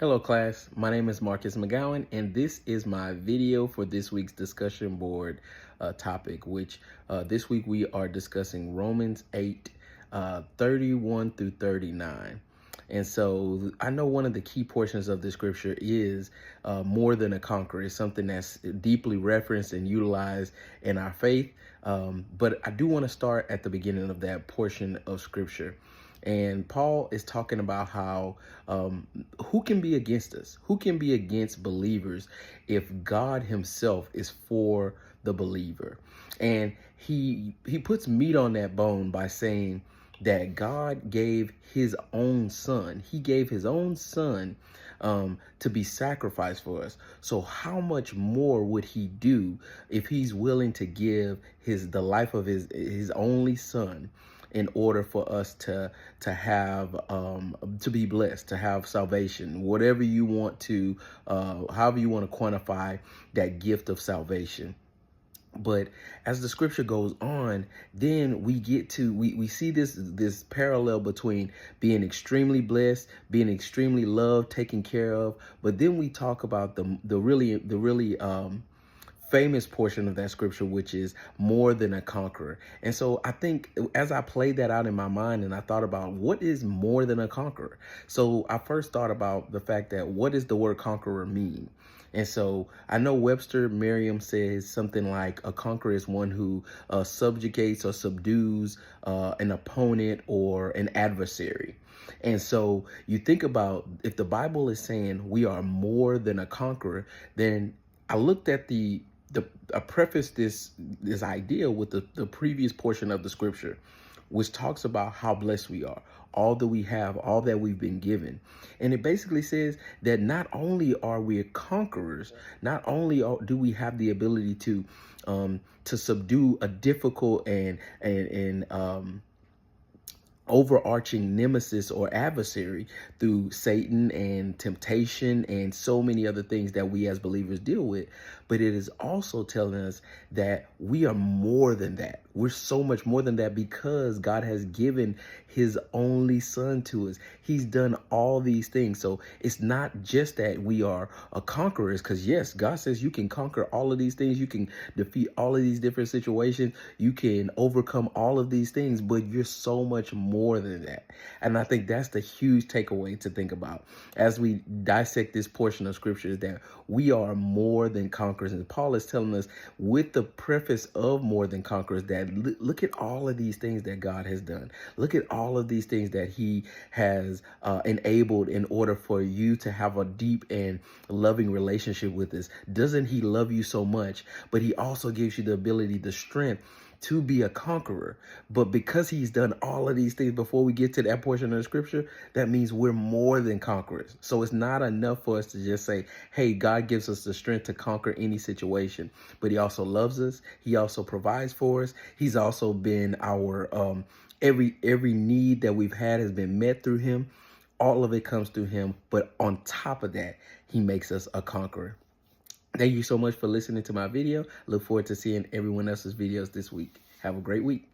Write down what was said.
Hello class, my name is Marcus McGowan and this is my video for this week's discussion board topic, which this week we are discussing Romans 8, 31 through 39. And so I know one of the key portions of the scripture is more than a conqueror. It's something that's deeply referenced and utilized in our faith. But I do want to start at the beginning of that portion of scripture. And Paul is talking about how who can be against us? Who can be against believers if God himself is for the believer? And he puts meat on that bone by saying that God gave his own son. He gave his own son to be sacrificed for us. So how much more would he do if he's willing to give the life of his only son in order for us to have to be blessed, to have salvation, whatever you want to, however you want to quantify that gift of salvation. But as the scripture goes on, then we get to, we see this parallel between being extremely blessed, being extremely loved, taken care of. But then we talk about the really famous portion of that scripture, which is more than a conqueror. And so I think as I played that out in my mind and I thought about what is more than a conqueror. So I first thought about the fact that what does the word conqueror mean? And so I know Webster Merriam says something like a conqueror is one who subjugates or subdues an opponent or an adversary. And so you think about if the Bible is saying we are more than a conqueror, then I looked at I prefaced this idea with the previous portion of the scripture, which talks about how blessed we are, all that we have, all that we've been given. And it basically says that not only are we conquerors, not only do we have the ability to subdue a difficult and overarching nemesis or adversary through Satan and temptation and so many other things that we as believers deal with, but it is also telling us that we are more than that. We're so much more than that because God has given his only son to us. He's done all these things. So it's not just that we are conquerors, because yes, God says you can conquer all of these things. You can defeat all of these different situations. You can overcome all of these things, but you're so much more than that. And I think that's the huge takeaway to think about as we dissect this portion of scripture, is that we are more than conquerors. And Paul is telling us with the preface of more than conquerors that look at all of these things that God has done. Look at all of these things that he has enabled in order for you to have a deep and loving relationship with us. Doesn't he love you so much? But he also gives you the ability, the strength to be a conqueror. But because he's done all of these things before we get to that portion of the scripture, that means we're more than conquerors. So it's not enough for us to just say, hey, God gives us the strength to conquer any situation, but he also loves us. He also provides for us. He's also been our, every need that we've had has been met through him. All of it comes through him. But on top of that, he makes us a conqueror. Thank you so much for listening to my video. Look forward to seeing everyone else's videos this week. Have a great week.